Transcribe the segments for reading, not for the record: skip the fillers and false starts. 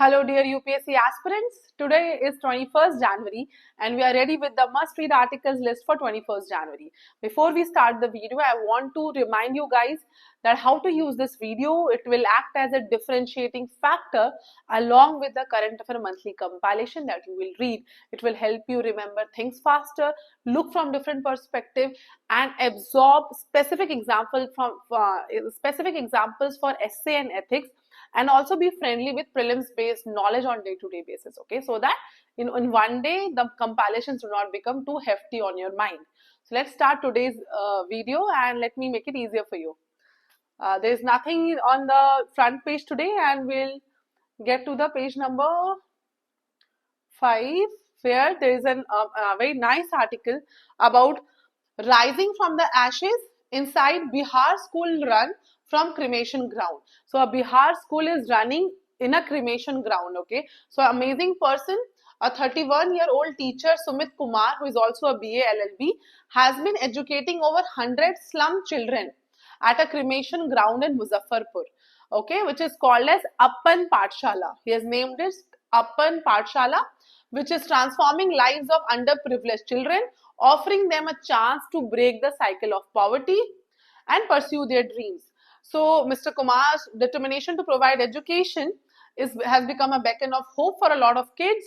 Hello dear UPSC aspirants, today is 21st January and we are ready with the must-read articles list for 21st January. Before we start the video, I want to remind you guys that how to use this video. It will act as a differentiating factor along with the current affair monthly compilation that you will read. It will help you remember things faster, look from different perspective and absorb specific examples for essay and ethics, and also be friendly with prelims based knowledge on day-to-day basis, okay, so that in one day the compilations do not become too hefty on your mind. So let's start today's video and let me make it easier for you. There is nothing on the front page today and we'll get to the page number 5 where there is a very nice article about rising from the ashes inside Bihar school run from cremation ground. So a Bihar school is running in a cremation ground, okay. So amazing person, a 31-year-old teacher Sumit Kumar, who is also a BA LLB, has been educating over 100 slum children at a cremation ground in Muzaffarpur, okay, which is called as 𝐴𝑝𝑛 Pathshala. He has named it 𝐴𝑝𝑛 Pathshala, which is transforming lives of underprivileged children, offering them a chance to break the cycle of poverty and pursue their dreams. So Mr. Kumar's determination to provide education has become a beacon of hope for a lot of kids,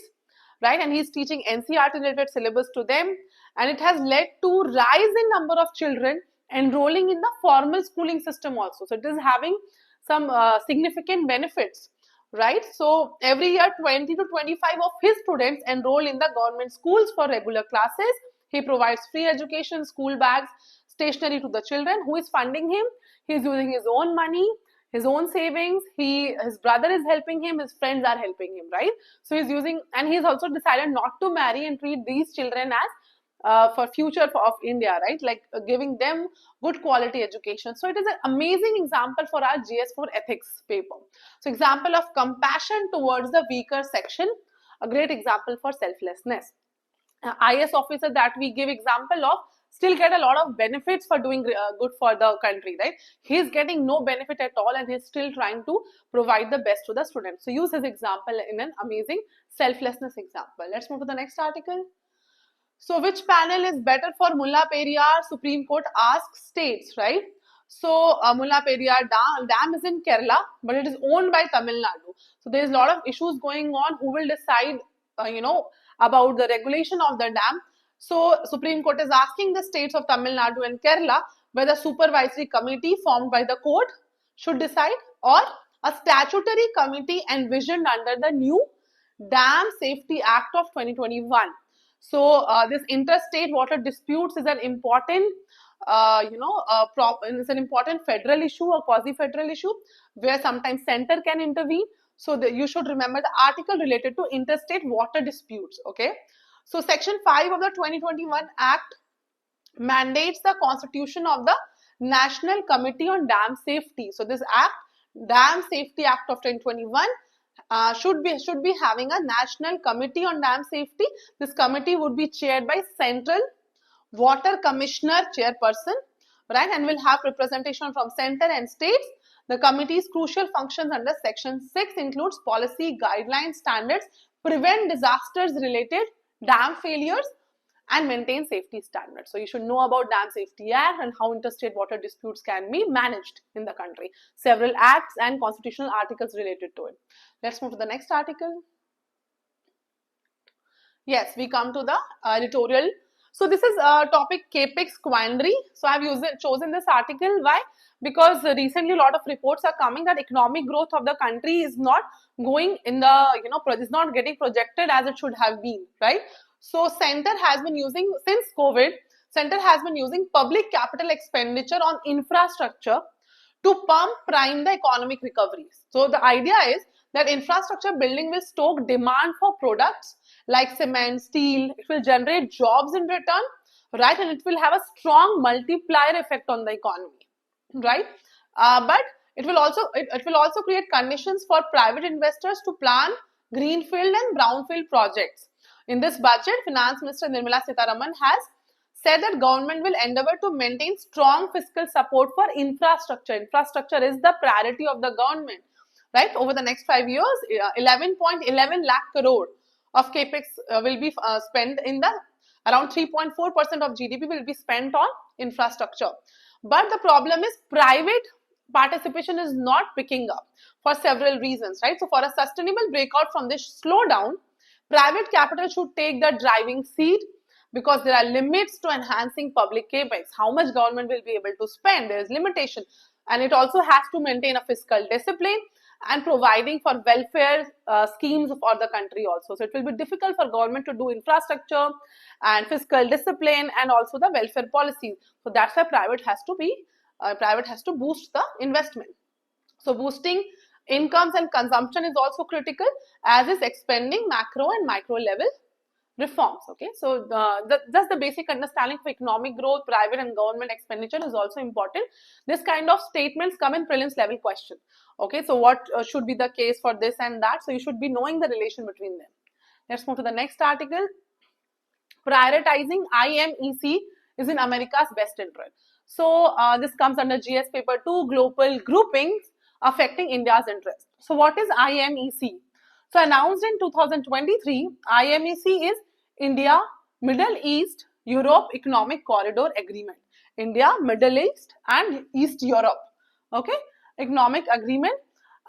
right? And he's teaching NCERT related syllabus to them, and it has led to rise in number of children enrolling in the formal schooling system also. So it is having some significant benefits, right? So every year 20 to 25 of his students enroll in the government schools for regular classes. He provides free education, school bags, stationery to the children. Who is funding him? He is using his own money, his own savings. His brother is helping him, his friends are helping him, right? So he's using, and he's also decided not to marry and treat these children as for future of India, right? Like giving them good quality education. So it is an amazing example for our GS4 ethics paper. So example of compassion towards the weaker section, a great example for selflessness. IAS officer that we give example of still get a lot of benefits for doing good for the country, right? He's getting no benefit at all and he's still trying to provide the best to the students. So use his example in an amazing selflessness example. Let's move to the next article. So which panel is better for Mullaperiyar? Supreme Court asks states, right? So Mullaperiyar dam is in Kerala, but it is owned by Tamil Nadu. So there is a lot of issues going on. Who will decide, about the regulation of the dam? So Supreme Court is asking the states of Tamil Nadu and Kerala whether supervisory committee formed by the court should decide or a statutory committee envisioned under the new Dam Safety Act of 2021. So this interstate water disputes is an important it's an important federal issue or quasi-federal issue where sometimes center can intervene. So you should remember the article related to interstate water disputes, okay. So section 5 of the 2021 Act mandates the constitution of the National Committee on Dam Safety. So this Act, Dam Safety Act of 2021, should be having a National Committee on Dam Safety. This committee would be chaired by Central Water Commissioner chairperson, right, and will have representation from center and states. The committee's crucial functions under section 6 includes policy, guidelines, standards, prevent disasters related dam failures and maintain safety standards. So you should know about Dam Safety Act and how interstate water disputes can be managed in the country. Several acts and constitutional articles related to it. Let's move to the next article. Yes, we come to the editorial. So this is topic capex quandary. So I have chosen this article. Why? Because recently a lot of reports are coming that economic growth of the country is not going in the, is not getting projected as it should have been, right? So center has been using, since COVID, center has been using public capital expenditure on infrastructure to prime the economic recovery. So the idea is that infrastructure building will stoke demand for products like cement, steel. It will generate jobs in return, right? And it will have a strong multiplier effect on the economy, right? But it will also create conditions for private investors to plan greenfield and brownfield projects. In this budget, Finance Minister Nirmala Sitharaman has said that government will endeavor to maintain strong fiscal support for infrastructure. Infrastructure is the priority of the government, right? Over the next 5 years, 11.11 lakh crore of capex will be spent in the around 3.4% of GDP will be spent on infrastructure. But the problem is private participation is not picking up for several reasons, right? So for a sustainable breakout from this slowdown, private capital should take the driving seat, because there are limits to enhancing public capex. How much government will be able to spend? There is limitation, and it also has to maintain a fiscal discipline and providing for welfare schemes for the country also. So it will be difficult for government to do infrastructure and fiscal discipline and also the welfare policies. So that's why private has to boost the investment. So boosting incomes and consumption is also critical, as is expanding macro and micro level reforms. Okay, so just the basic understanding of economic growth, private and government expenditure is also important. This kind of statements come in prelims level question. Okay, so what should be the case for this and that? So you should be knowing the relation between them. Let's move to the next article. Prioritizing IMEC is in America's best interest. So this comes under GS paper 2, global groupings affecting India's interest. So what is IMEC? So announced in 2023, IMEC is India, Middle East, Europe Economic Corridor Agreement. India, Middle East and East Europe, okay, economic agreement,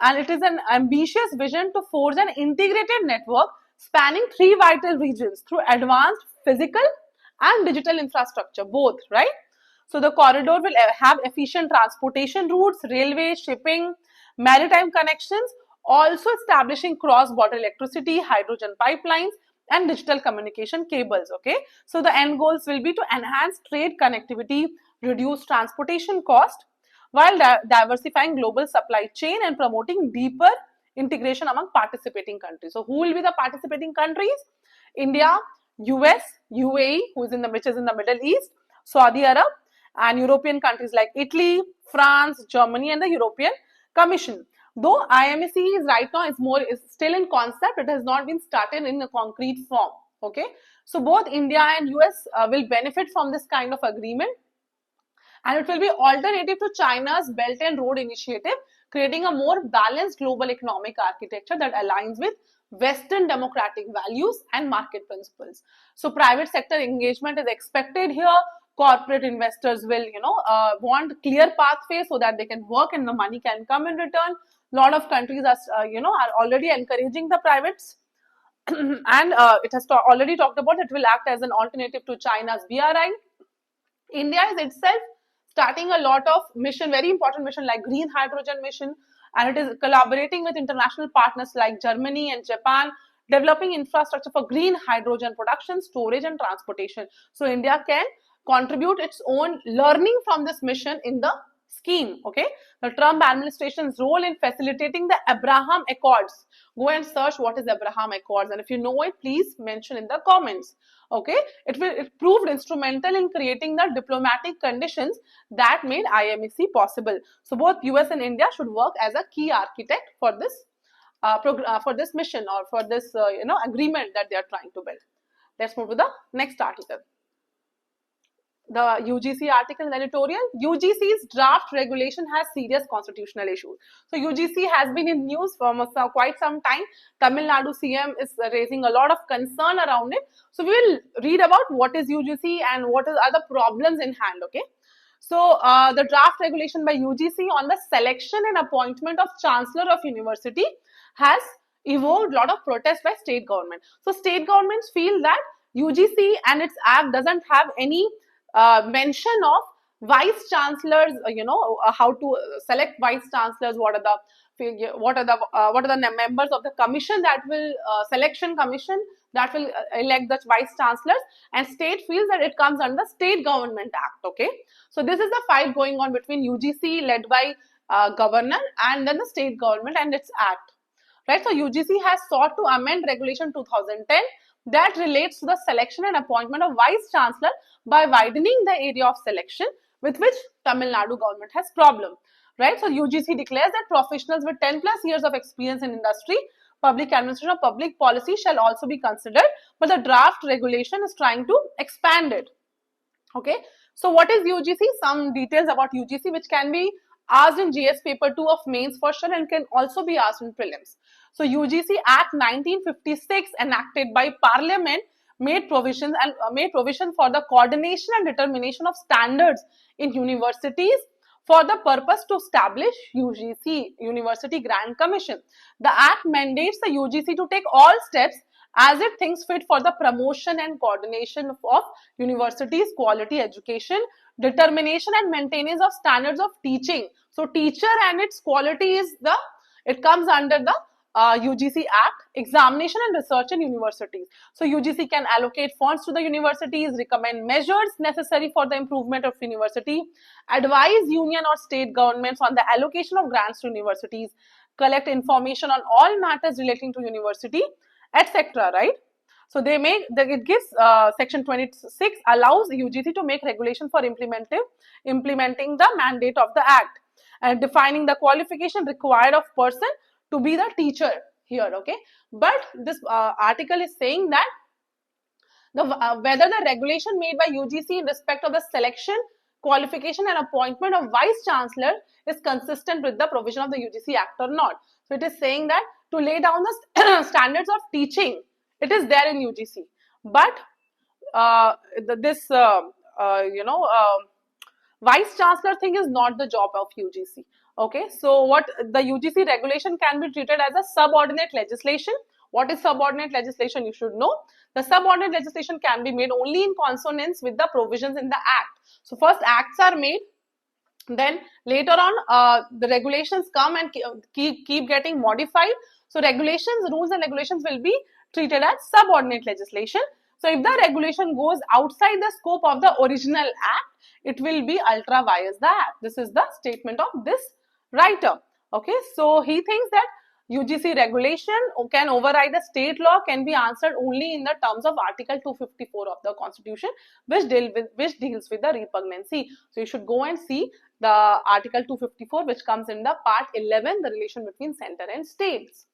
and it is an ambitious vision to forge an integrated network spanning 3 vital regions through advanced physical and digital infrastructure, both, right? So the corridor will have efficient transportation routes, railway, shipping, maritime connections, also establishing cross-border electricity, hydrogen pipelines, and digital communication cables. Okay, so the end goals will be to enhance trade connectivity, reduce transportation cost, while diversifying global supply chain and promoting deeper integration among participating countries. So who will be the participating countries? India, US, UAE, which is in the Middle East, Saudi Arab, and European countries like Italy, France, Germany, and the European Commission. Though IMEC is right now is still in concept, it has not been started in a concrete form. Okay, so both India and US will benefit from this kind of agreement, and it will be alternative to China's Belt and Road Initiative, creating a more balanced global economic architecture that aligns with Western democratic values and market principles. So private sector engagement is expected here. Corporate investors will, want clear pathways so that they can work and the money can come in return. A lot of countries are, are already encouraging the privates, and it has already talked about it will act as an alternative to China's BRI. India is itself starting a lot of very important mission like green hydrogen mission, and it is collaborating with international partners like Germany and Japan, developing infrastructure for green hydrogen production, storage, and transportation. So India can contribute its own learning from this mission in the scheme. Okay, the Trump administration's role in facilitating the Abraham Accords. Go and search what is Abraham Accords, and if you know it, please mention in the comments. Okay, it proved instrumental in creating the diplomatic conditions that made IMEC possible. So both US and India should work as a key architect for this for this mission or for this agreement that they are trying to build. Let's move to the next article. The UGC article and editorial. UGC's draft regulation has serious constitutional issues. So UGC has been in news for quite some time. Tamil Nadu CM is raising a lot of concern around it. So we will read about what is UGC and what are the problems in hand. Okay. So the draft regulation by UGC on the selection and appointment of Chancellor of University has evoked a lot of protest by state government. So state governments feel that UGC and its act doesn't have any mention of vice chancellors, how to select vice chancellors, what are the members of the commission that will selection commission that will elect the vice chancellors, and state feels that it comes under State Government Act. Okay, so this is the fight going on between UGC led by governor and then the state government and its act, right? So UGC has sought to amend regulation 2010 that relates to the selection and appointment of vice chancellor by widening the area of selection, with which Tamil Nadu government has problem, right? So UGC declares that professionals with 10+ years of experience in industry, public administration or public policy shall also be considered, but the draft regulation is trying to expand it. Okay, so what is UGC? Some details about UGC which can be asked in GS paper 2 of mains for sure and can also be asked in prelims. So UGC Act 1956 enacted by Parliament made provision for the coordination and determination of standards in universities for the purpose to establish UGC, University Grant Commission. The Act mandates the UGC to take all steps as it thinks fit for the promotion and coordination of universities' quality education, determination and maintenance of standards of teaching. So teacher and its quality it comes under the UGC Act, examination and research in universities. So UGC can allocate funds to the universities, recommend measures necessary for the improvement of university, advise union or state governments on the allocation of grants to universities, collect information on all matters relating to university, etc. Right? So it gives section 26 allows UGC to make regulation for implementing the mandate of the Act and defining the qualification required of person to be the teacher here. Okay, but this article is saying that whether the regulation made by UGC in respect of the selection, qualification and appointment of vice chancellor is consistent with the provision of the UGC Act or not. So it is saying that to lay down the standards of teaching, it is there in UGC, but vice chancellor thing is not the job of UGC. Okay, so what the UGC regulation can be treated as a subordinate legislation. What is subordinate legislation? You should know. The subordinate legislation can be made only in consonance with the provisions in the Act. So first acts are made, then later on the regulations come and keep getting modified. So regulations, rules and regulations will be treated as subordinate legislation. So if the regulation goes outside the scope of the original Act, it will be ultra vires the Act. This is the statement of this writer. Okay, so he thinks that UGC regulation can override the state law can be answered only in the terms of Article 254 of the Constitution, which deals with the repugnancy. So you should go and see the Article 254, which comes in the part 11, the relation between center and states.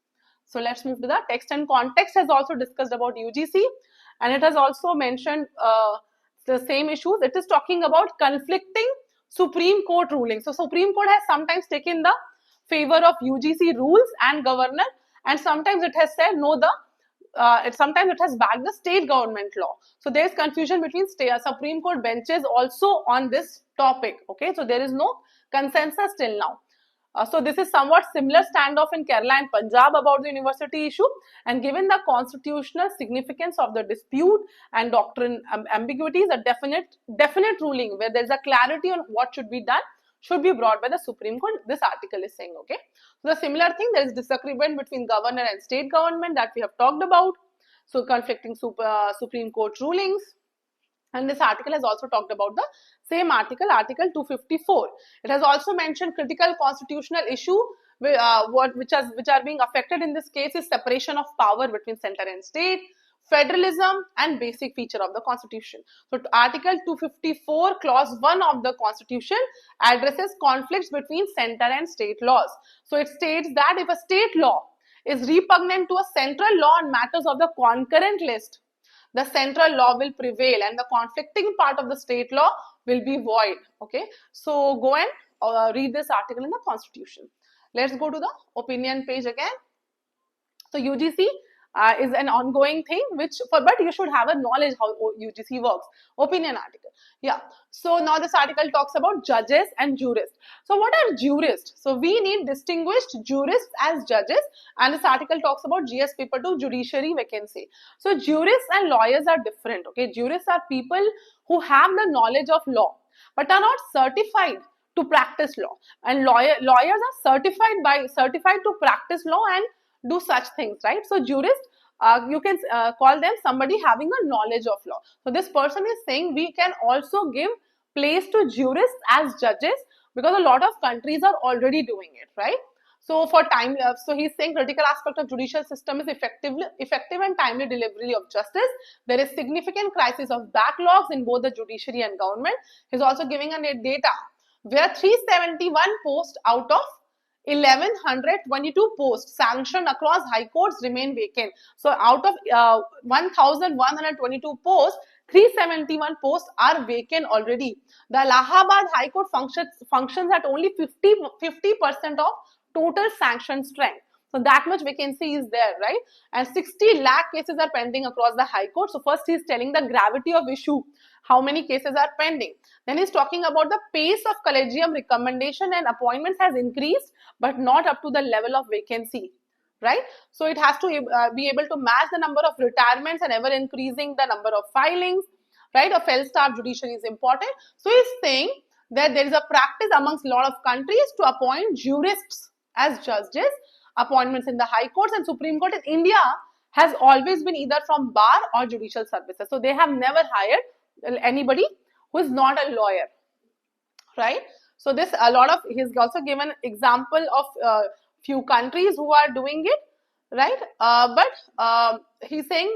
So let's move to the text and context. Has also discussed about UGC, and it has also mentioned the same issues. It is talking about conflicting Supreme Court rulings. So Supreme Court has sometimes taken the favor of UGC rules and governor, and sometimes it has said no, sometimes it has backed the state government law. So there is confusion between Supreme Court benches also on this topic. Okay, so there is no consensus till now. So this is somewhat similar standoff in Kerala and Punjab about the university issue, and given the constitutional significance of the dispute and doctrine ambiguities, a definite ruling where there is a clarity on what should be done should be brought by the Supreme Court. This article is saying. Okay, so the similar thing, there is disagreement between governor and state government that we have talked about. So conflicting Supreme Court rulings. And this article has also talked about the same article, Article 254. It has also mentioned critical constitutional issue, which are being affected in this case is separation of power between center and state, federalism, and basic feature of the Constitution. So Article 254, Clause 1 of the Constitution addresses conflicts between center and state laws. So it states that if a state law is repugnant to a central law on matters of the concurrent list, the central law will prevail and the conflicting part of the state law will be void. Okay, so go and read this article in the Constitution. Let's go to the opinion page again. So UGC is an ongoing thing, but you should have a knowledge how UGC works. Opinion article. Yeah. So now this article talks about judges and jurists. So what are jurists? So we need distinguished jurists as judges, and this article talks about GS paper 2 judiciary vacancy. So jurists and lawyers are different. Okay, jurists are people who have the knowledge of law but are not certified to practice law, and lawyers are certified to practice law and do such things, right? So jurist, you can call them somebody having a knowledge of law. So this person is saying we can also give place to jurists as judges because a lot of countries are already doing it, right? So so he's saying critical aspect of judicial system is effective and timely delivery of justice. There is significant crisis of backlogs in both the judiciary and government. He's also giving a data where 371 posts out of 1122 posts sanctioned across high courts remain vacant. So out of 1122 posts, 371 posts are vacant already. The Allahabad High Court functions at only 50% of total sanctioned strength. So that much vacancy is there, right? And 60 lakh cases are pending across the High Court. So first he is telling the gravity of issue, how many cases are pending. Then he is talking about the pace of collegium recommendation and appointments has increased, but not up to the level of vacancy, right? So it has to be able to match the number of retirements and ever increasing the number of filings, right? A well-staffed judiciary is important. So he is saying that there is a practice amongst a lot of countries to appoint jurists as judges. Appointments in the High Courts and Supreme Court in India has always been either from bar or judicial services. So they have never hired anybody who is not a lawyer, right? So this a lot of, he's also given example of few countries who are doing it, right? But he's saying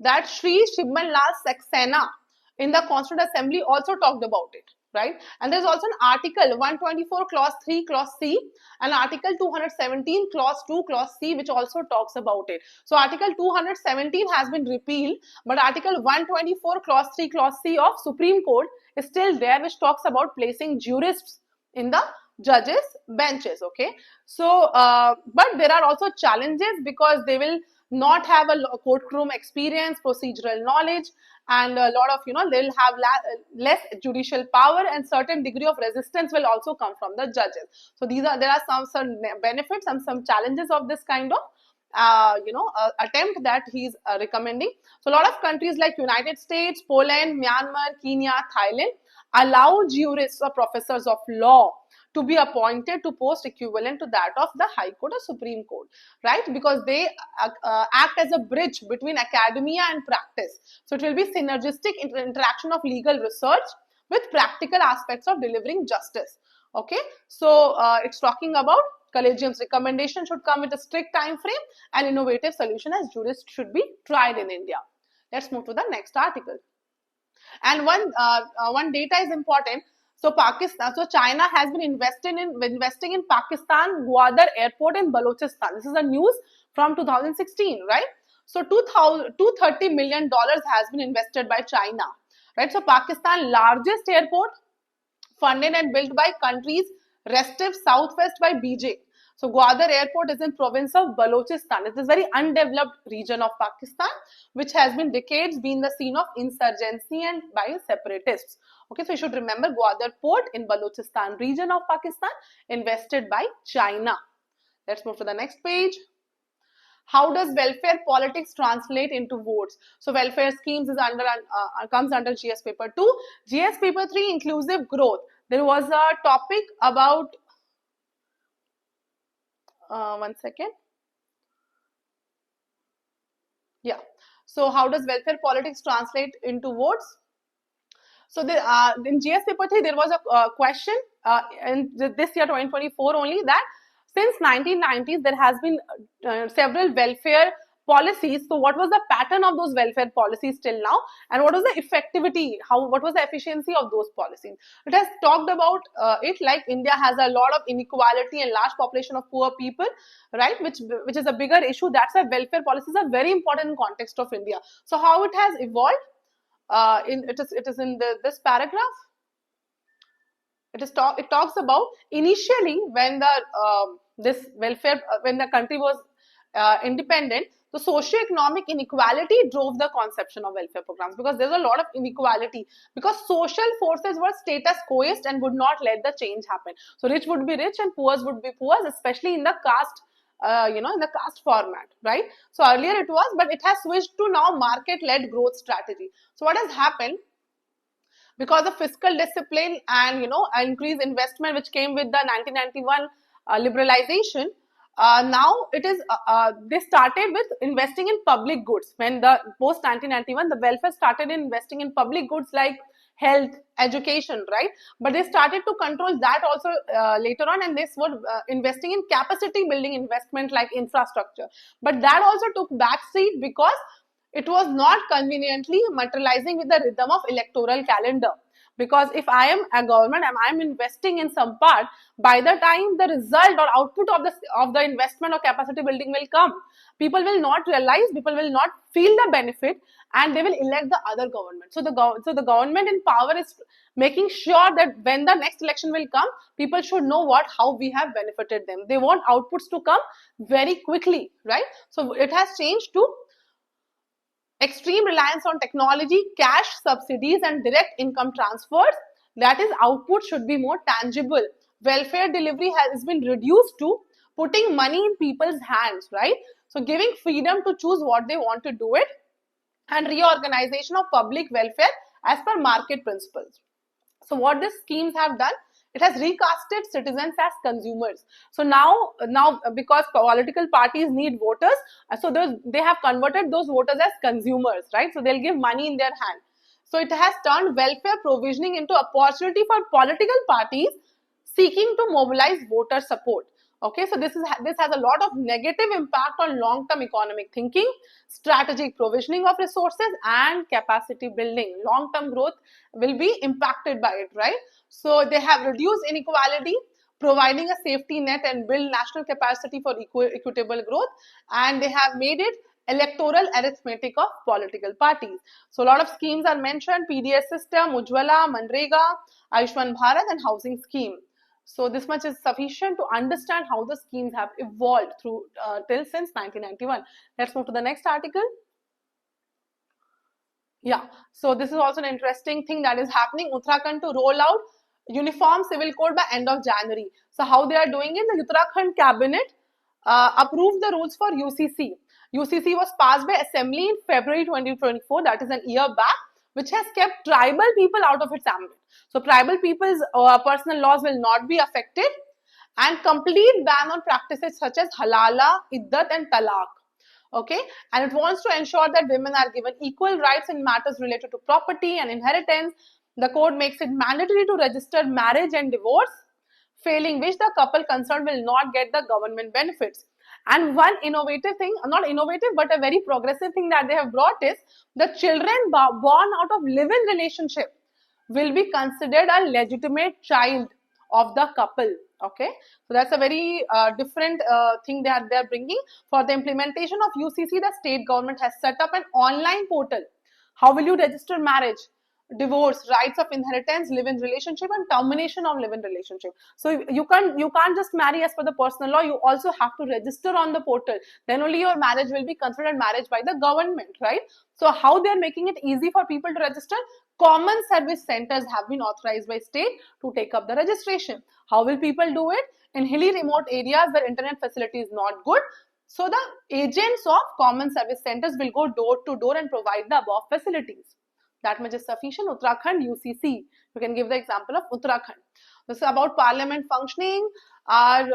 that Sri Shibman-Lal Saxena in the Constituent Assembly also talked about it, right? And there's also an article 124 clause 3 clause C and article 217 clause 2 clause C which also talks about it. So article 217 has been repealed, but article 124 clause 3 clause C of Supreme Court is still there, which talks about placing jurists in the judges benches, okay? So but there are also challenges because they will not have a courtroom experience, procedural knowledge, and a lot of, they'll have less judicial power, and certain degree of resistance will also come from the judges. So there are some benefits and some challenges of this kind of attempt that he's recommending. So a lot of countries like United States, Poland, Myanmar, Kenya, Thailand allow jurists or professors of law to be appointed to post equivalent to that of the High Court or Supreme Court, right? Because they act as a bridge between academia and practice. So it will be synergistic interaction of legal research with practical aspects of delivering justice, okay? So it's talking about collegium's recommendation should come with a strict time frame and innovative solution as jurists should be tried in India. Let's move to the next article. And one data is important. So China has been investing in Pakistan Gwadar Airport in Balochistan. This is a news from 2016, right? So $230 million has been invested by China, right? So Pakistan largest airport funded and built by countries restive southwest by BJ. So Gwadar Airport is in province of Balochistan. It is a very undeveloped region of Pakistan, which has been decades been the scene of insurgency and by separatists. Okay, so you should remember Gwadar Port in Balochistan region of Pakistan, invested by China. Let's move to the next page. How does welfare politics translate into votes? So welfare schemes is comes under GS paper 2. GS paper 3, inclusive growth. There was a topic about one second. Yeah. So how does welfare politics translate into votes? So in GS paper 3, there was a question in this year 2024 only, that since 1990s there has been several welfare policies. So what was the pattern of those welfare policies till now, and what was the effectivity, what was the efficiency of those policies? It has talked about it like India has a lot of inequality and large population of poor people, right, which is a bigger issue. That's why welfare policies are very important in context of India. So how it has evolved, it is in this paragraph. It talks about initially when this welfare when the country was independent, the socio-economic inequality drove the conception of welfare programs, because there's a lot of inequality, because social forces were status quoist and would not let the change happen. So rich would be rich and poor would be poor, especially in the caste, in the caste format, right? So earlier it was, but it has switched to now market-led growth strategy. So what has happened? Because of fiscal discipline and increased investment which came with the 1991 liberalization, now it is they started with investing in public goods. When the post 1991, the welfare started investing in public goods like health, education, right? But they started to control that also later on, and they were investing in capacity building investment like infrastructure. But that also took backseat because it was not conveniently materializing with the rhythm of electoral calendar. Because if I am a government and I am investing in some part, by the time the result or output of the investment or capacity building will come, people will not realize, people will not feel the benefit, and they will elect the other government. So the government in power is making sure that when the next election will come, people should know how we have benefited them. They want outputs to come very quickly, right? So it has changed to extreme reliance on technology, cash subsidies, and direct income transfers. That is, output should be more tangible. Welfare delivery has been reduced to putting money in people's hands, right? So giving freedom to choose what they want to do it, and reorganization of public welfare as per market principles. So what these schemes have done, it has recasted citizens as consumers. So now because political parties need voters, so they have converted those voters as consumers, right? So they'll give money in their hand. So it has turned welfare provisioning into opportunity for political parties seeking to mobilize voter support. Okay, so this has a lot of negative impact on long-term economic thinking, strategic provisioning of resources, and capacity building. Long-term growth will be impacted by it, right? So they have reduced inequality, providing a safety net and build national capacity for equitable growth, and they have made it electoral arithmetic of political parties. So a lot of schemes are mentioned: PDS system, Ujjwala, Manrega, Ayushman Bharat, and housing scheme. So this much is sufficient to understand how the schemes have evolved through till since 1991. Let's move to the next article. Yeah, so this is also an interesting thing that is happening. Uttarakhand to roll out uniform civil code by end of January. So how they are doing it? The Uttarakhand cabinet approved the rules for UCC. UCC was passed by Assembly in February 2024, that is an year back, which has kept tribal people out of its ambit. So tribal people's personal laws will not be affected, and complete ban on practices such as halala, iddat, and talaq. Okay, and it wants to ensure that women are given equal rights in matters related to property and inheritance. The code makes it mandatory to register marriage and divorce, failing which the couple concerned will not get the government benefits. And one innovative thing, not innovative, but a very progressive thing that they have brought is the children born out of live-in relationship will be considered a legitimate child of the couple. Okay, so that's a very different thing that they are bringing. For the implementation of UCC, the state government has set up an online portal. How will you register marriage, divorce, rights of inheritance, live-in relationship, and termination of live-in relationship? So you can't just marry as per the personal law. You also have to register on the portal. Then only your marriage will be considered marriage by the government, right? So how they are making it easy for people to register? Common service centers have been authorized by state to take up the registration. How will people do it? In hilly remote areas where internet facility is not good, so the agents of common service centers will go door to door and provide the above facilities. That much is sufficient. Uttarakhand UCC. You can give the example of Uttarakhand. This is about parliament functioning. Our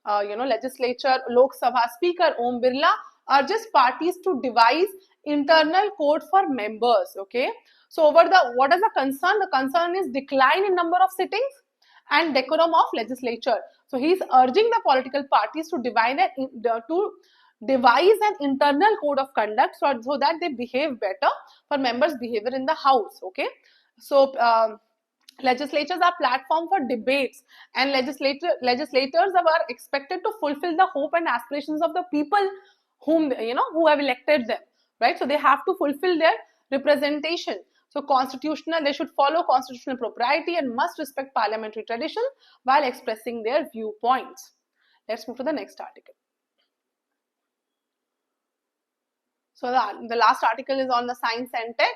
legislature, Lok Sabha Speaker Om Birla urges parties to devise internal code for members. Okay. So what is the concern? The concern is decline in number of sittings and decorum of legislature. So he is urging the political parties to devise an internal code of conduct so that they behave better for members' behavior in the house. Okay, so legislatures are platform for debates, and legislators are expected to fulfill the hope and aspirations of the people who have elected them, right? So they have to fulfill their representation. So they should follow constitutional propriety and must respect parliamentary tradition while expressing their viewpoints. Let's move to the next article. So the last article is on the science and tech.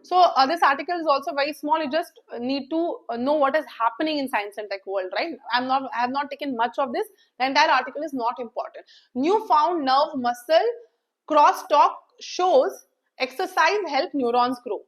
So this article is also very small. You just need to know what is happening in science and tech world, right? I have not taken much of this. The entire article is not important. Newfound nerve muscle crosstalk shows exercise help neurons grow.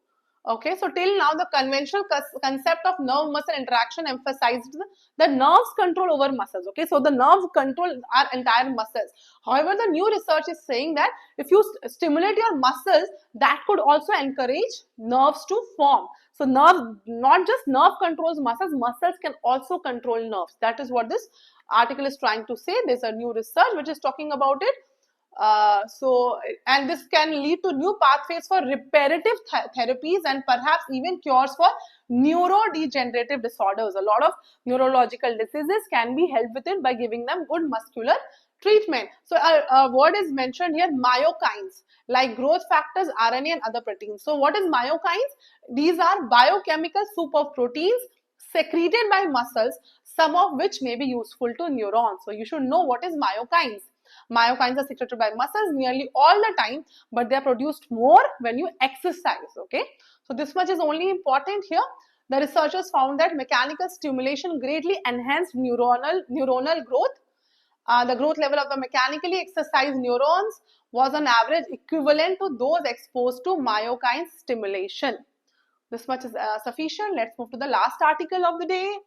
Okay, so till now the conventional concept of nerve muscle interaction emphasized the nerves control over muscles. Okay, so the nerves control our entire muscles. However, the new research is saying that if you stimulate your muscles, that could also encourage nerves to form. So not just nerve controls muscles, muscles can also control nerves. That is what this article is trying to say. There's a new research which is talking about it. And this can lead to new pathways for reparative therapies and perhaps even cures for neurodegenerative disorders. A lot of neurological diseases can be helped with it by giving them good muscular treatment. So a word is mentioned here, myokines, like growth factors, RNA and other proteins. So what is myokines? These are biochemical soup of proteins secreted by muscles, some of which may be useful to neurons. So you should know what is myokines. Myokines are secreted by muscles nearly all the time, but they are produced more when you exercise. Okay, so this much is only important here. The researchers found that mechanical stimulation greatly enhanced neuronal growth. The growth level of the mechanically exercised neurons was on average equivalent to those exposed to myokine stimulation. This much is sufficient. Let's move to the last article of the day.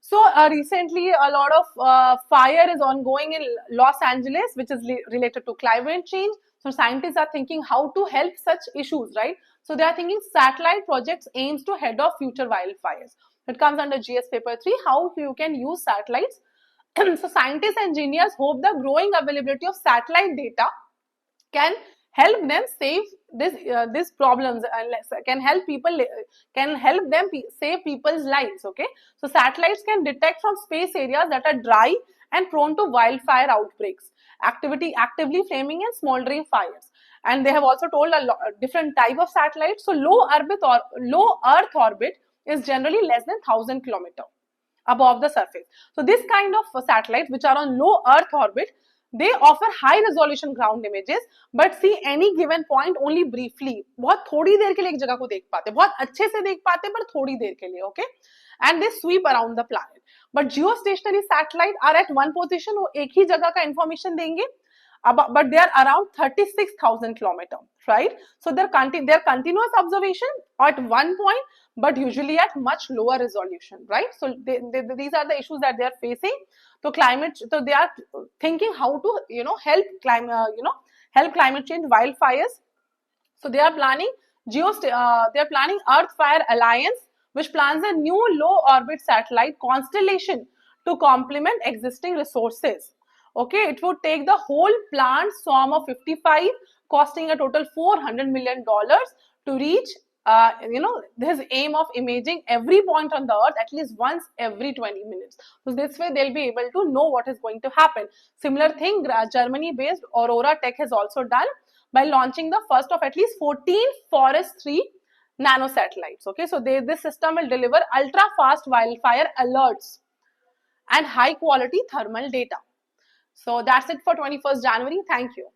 So recently a lot of fire is ongoing in Los Angeles, which is related to climate change. So scientists are thinking how to help such issues, right? So they are thinking satellite projects aims to head off future wildfires. It comes under GS paper 3, how you can use satellites. So scientists and engineers hope the growing availability of satellite data can help them save these problems, can help them save people's lives. Okay, so satellites can detect from space areas that are dry and prone to wildfire outbreaks, actively flaming and smoldering fires. And they have also told a different type of satellites. So low Earth orbit is generally less than 1,000 kilometers above the surface. So this kind of satellites which are on low Earth orbit, they offer high resolution ground images but see any given point only briefly. बहुत थोड़ी देर के लिए एक जगह को देख पाते, बहुत अच्छे से देख पाते पर थोड़ी देर के लिए. Okay, and they sweep around the planet. But geostationary satellite are at one position, वो एक ही जगह का information देंगे, but they are around 36,000 kilometers, right? So their continuous observation at one point, but usually at much lower resolution, right? So these are the issues that they are facing. So they are thinking how to help climate change, wildfires. So they are planning Earth Fire Alliance, which plans a new low orbit satellite constellation to complement existing resources. Okay, it would take the whole planned swarm of 55, costing a total $400 million to reach this aim of imaging every point on the Earth at least once every 20 minutes. So this way they'll be able to know what is going to happen. Similar thing, Germany-based Aurora Tech has also done by launching the first of at least 14 Forest 3 nano satellites. Okay, so this system will deliver ultra-fast wildfire alerts and high-quality thermal data. So that's it for 21st January. Thank you.